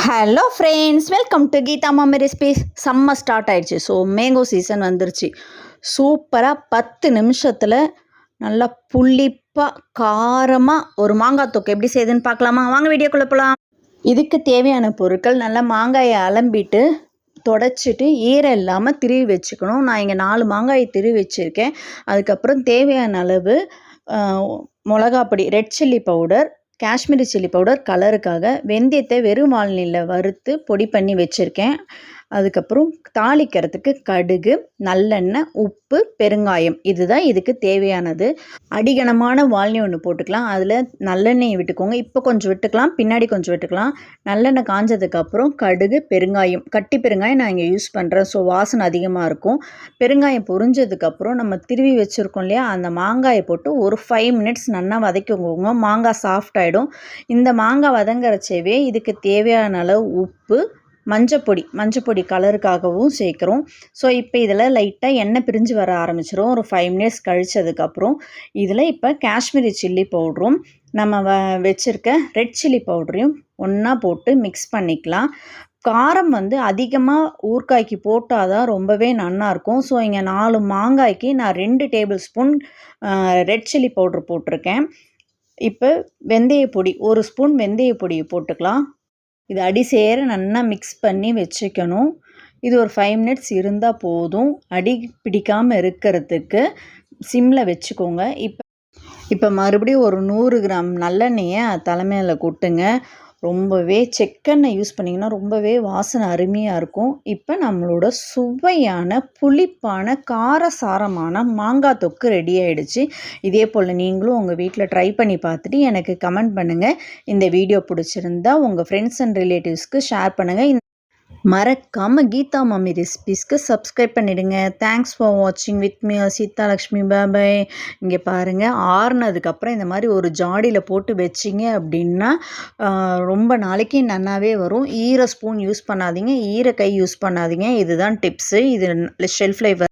Hello friends, welcome to Geetha மாமி recipes. Summer start ஆயிடுச்சு. So mango season வந்துருச்சு. சூப்பராக 10 நிமிஷத்தில் நல்லா புளிப்பாக காரமாக ஒரு மாங்காய் தொக்கு எப்படி செய்யுதுன்னு பார்க்கலாமா? வாங்க வீடியோக்குள்ளே போகலாம். இதுக்கு தேவையான பொருட்கள், நல்லா மாங்காயை அலம்பிட்டு தொடச்சிட்டு ஈரம் இல்லாமல் திருவி வச்சுக்கணும். நான் இங்கே 4 மாங்காயை திருவி வச்சுருக்கேன். அதுக்கப்புறம் தேவையான அளவு மிளகாப்பொடி, red chilli powder, Kashmiri chilli powder கலருக்காக, வெந்தயத்தை வெறும் வாணலியில் வறுத்து பொடி பண்ணி வச்சுருக்கேன். அதுக்கப்புறம் தாளிக்கிறதுக்கு கடுகு, நல்லெண்ணெய், உப்பு, பெருங்காயம், இதுதான் இதுக்கு தேவையானது. அடிகனமான வாளி ஒன்று போட்டுக்கலாம். அதில் நல்லெண்ணெயை விட்டுக்கோங்க. இப்போ கொஞ்சம் விட்டுக்கலாம், பின்னாடி கொஞ்சம் விட்டுக்கலாம். நல்லெண்ணெய் காஞ்சதுக்கப்புறம் கடுகு, பெருங்காயம், கட்டி பெருங்காயம் நான் இங்கே யூஸ் பண்ணுறேன். ஸோ வாசனை அதிகமாக இருக்கும். பெருங்காயம் பொரிஞ்சதுக்கப்புறம் நம்ம திருவி வச்சுருக்கோம் இல்லையா, அந்த மாங்காயை போட்டு ஒரு 5 மினிட்ஸ் நல்லா வதக்கிக்கோங்க. மாங்காய் சாஃப்ட் ஆகிடும். இந்த மாங்காய் வதங்குறச்சவே இதுக்கு தேவையான அளவு உப்பு, மஞ்சப்பொடி கலருக்காகவும் சேர்க்குறோம். ஸோ இப்போ இதில் லைட்டாக எண்ணெய் பிரிஞ்சு வர ஆரம்பிச்சிடும். ஒரு 5 மினிட்ஸ் கழிச்சதுக்கப்புறம் இதில் இப்போ காஷ்மீரி சில்லி பவுடரும் நம்ம வச்சுருக்க ரெட் சில்லி பவுடரையும் ஒன்றா போட்டு மிக்ஸ் பண்ணிக்கலாம். காரம் அதிகமாக ஊறுகாய்க்கு போட்டால் தான் ரொம்பவே நல்லாயிருக்கும். ஸோ இங்கே 4 மாங்காய்க்கு நான் 2 table spoon red chilli powder போட்டிருக்கேன். இப்போ வெந்தயப்பொடி 1 ஸ்பூன் வெந்தயப்பொடியை போட்டுக்கலாம். இது அடி சேர நல்லா மிக்ஸ் பண்ணி வச்சுக்கணும். இது ஒரு 5 மினிட்ஸ் இருந்தால் போதும். அடி பிடிக்காமல் இருக்கிறதுக்கு சிம்மில் வச்சுக்கோங்க. இப்போ மறுபடியும் ஒரு 100 கிராம் நல்லெண்ணெயை தலைமையில் கொட்டுங்க. ரொம்பவே செக்கெண்ணெய் யூஸ் பண்ணிங்கன்னா ரொம்பவே வாசனை அருமையாக இருக்கும். இப்போ நம்மளோட சுவையான புளிப்பான காரசாரமான மாங்காய் தொக்கு ரெடி ஆகிடுச்சு. இதே போல் நீங்களும் உங்கள் வீட்டில் ட்ரை பண்ணி பார்த்துட்டு எனக்கு கமெண்ட் பண்ணுங்கள். இந்த வீடியோ பிடிச்சிருந்தா உங்கள் ஃப்ரெண்ட்ஸ் அண்ட் ரிலேட்டிவ்ஸ்க்கு ஷேர் பண்ணுங்கள். மறக்காமல் கீதா மாமி ரெசிபீஸ்க்கு சப்ஸ்கிரைப் பண்ணிவிடுங்க. தேங்க்ஸ் ஃபார் வாட்சிங் வித் மீ சீதாலக்ஷ்மி. பாய். இங்கே பாருங்கள், ஆறுனதுக்கப்புறம் இந்த மாதிரி ஒரு ஜாடியில் போட்டு வச்சிங்க அப்படின்னா ரொம்ப நாளைக்கு நல்லாவே வரும். ஈர ஸ்பூன் யூஸ் பண்ணாதீங்க, ஈர கை யூஸ் பண்ணாதீங்க. இதுதான் டிப்ஸு. இது ஷெல்ஃப் லைஃப்